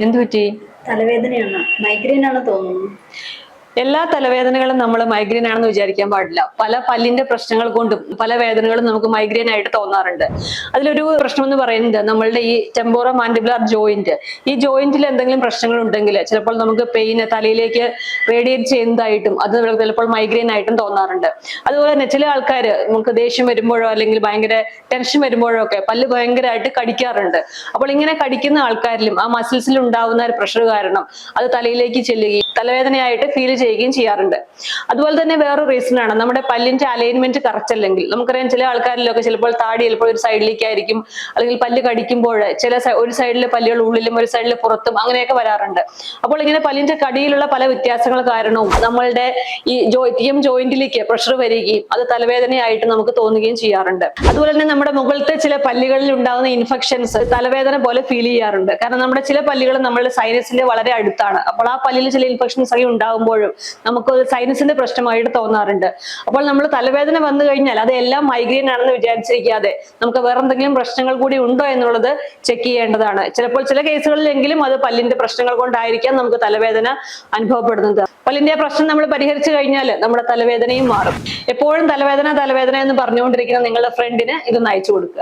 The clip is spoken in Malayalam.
എന്തു പറ്റി? തലവേദനയാണ്, മൈഗ്രെയിൻ ആണ് തോന്നുന്നു. എല്ലാ തലവേദനകളും നമ്മൾ മൈഗ്രെയിൻ ആണെന്ന് വിചാരിക്കാൻ പാടില്ല. പല പല്ലിന്റെ പ്രശ്നങ്ങൾ കൊണ്ടും പല വേദനകളും നമുക്ക് മൈഗ്രെയിൻ ആയിട്ട് തോന്നാറുണ്ട്. അതിലൊരു പ്രശ്നം എന്ന് പറയുന്നത് നമ്മളുടെ ഈ ടെമ്പോറോ മാൻഡിബുലർ ജോയിന്റ്, ഈ ജോയിന്റിൽ എന്തെങ്കിലും പ്രശ്നങ്ങൾ ഉണ്ടെങ്കിൽ ചിലപ്പോൾ നമുക്ക് പെയിന് തലയിലേക്ക് റേഡിയേറ്റ് ചെയ്യുന്നതായിട്ടും അത് ചിലപ്പോൾ മൈഗ്രെയിൻ ആയിട്ടും തോന്നാറുണ്ട്. അതുപോലെ തന്നെ ചില ആൾക്കാർ നമുക്ക് ദേഷ്യം വരുമ്പോഴോ അല്ലെങ്കിൽ ഭയങ്കര ടെൻഷൻ വരുമ്പോഴോ ഒക്കെ പല്ല് ഭയങ്കരമായിട്ട് കടിക്കാറുണ്ട്. അപ്പോൾ ഇങ്ങനെ കടിക്കുന്ന ആൾക്കാരിലും ആ മസിൽസിൽ ഉണ്ടാവുന്ന പ്രഷർ കാരണം അത് തലയിലേക്ക് ചെല്ലുകയും തലവേദനയായിട്ട് ഫീൽ ചെയ്യുകയും ചെയ്യാറുണ്ട്. അതുപോലെ തന്നെ വേറൊരു റീസൺ ആണ് നമ്മുടെ പല്ലിന്റെ അലൈൻമെന്റ് കറക്റ്റ് അല്ലെങ്കിൽ. നമുക്കറിയാം ചില ആൾക്കാരിലൊക്കെ ചിലപ്പോൾ താടി ചിലപ്പോൾ ഒരു സൈഡിലേക്ക് ആയിരിക്കും, അല്ലെങ്കിൽ പല്ല് കടിക്കുമ്പോൾ ഒരു സൈഡിലെ പല്ലുകൾ ഉള്ളിലും ഒരു സൈഡിൽ പുറത്തും അങ്ങനെയൊക്കെ വരാറുണ്ട്. അപ്പോൾ ഇങ്ങനെ പല്ലിന്റെ കടിയിലുള്ള പല വ്യത്യാസങ്ങൾ കാരണവും നമ്മളുടെ ഈ ജോയിന്റിലേക്ക് പ്രഷർ വരികയും അത് തലവേദനയായിട്ട് നമുക്ക് തോന്നുകയും ചെയ്യാറുണ്ട്. അതുപോലെ തന്നെ നമ്മുടെ മുകളിലത്തെ ചില പല്ലുകളിൽ ഉണ്ടാകുന്ന ഇൻഫെക്ഷൻസ് തലവേദന പോലെ ഫീൽ ചെയ്യാറുണ്ട്. കാരണം നമ്മുടെ ചില പല്ലുകൾ നമ്മളുടെ സൈനസിന്റെ വളരെ അടുത്താണ്. അപ്പോൾ ആ പല്ലിൽ ചില ഇൻഫെക്ഷൻസ് ഒക്കെ ഉണ്ടാകുമ്പോഴും നമുക്ക് സൈനസിന്റെ പ്രശ്നമായിട്ട് തോന്നാറുണ്ട്. അപ്പോൾ നമ്മൾ തലവേദന വന്നു കഴിഞ്ഞാൽ അതെല്ലാം മൈഗ്രെയിൻ ആണെന്ന് വിചാരിച്ചിരിക്കാതെ നമുക്ക് വേറെ എന്തെങ്കിലും പ്രശ്നങ്ങൾ കൂടി ഉണ്ടോ എന്നുള്ളത് ചെക്ക് ചെയ്യേണ്ടതാണ്. ചിലപ്പോൾ ചില കേസുകളിലെങ്കിലും അത് പല്ലിന്റെ പ്രശ്നങ്ങൾ കൊണ്ടായിരിക്കാം നമുക്ക് തലവേദന അനുഭവപ്പെടുന്നത്. പല്ലിന്റെ പ്രശ്നം നമ്മൾ പരിഹരിച്ചു കഴിഞ്ഞാൽ നമ്മുടെ തലവേദനയും മാറും. എപ്പോഴും തലവേദന തലവേദന എന്ന് പറഞ്ഞുകൊണ്ടിരിക്കുന്ന നിങ്ങളുടെ ഫ്രണ്ടിന് ഇതൊന്ന് അയച്ചു കൊടുക്കുക.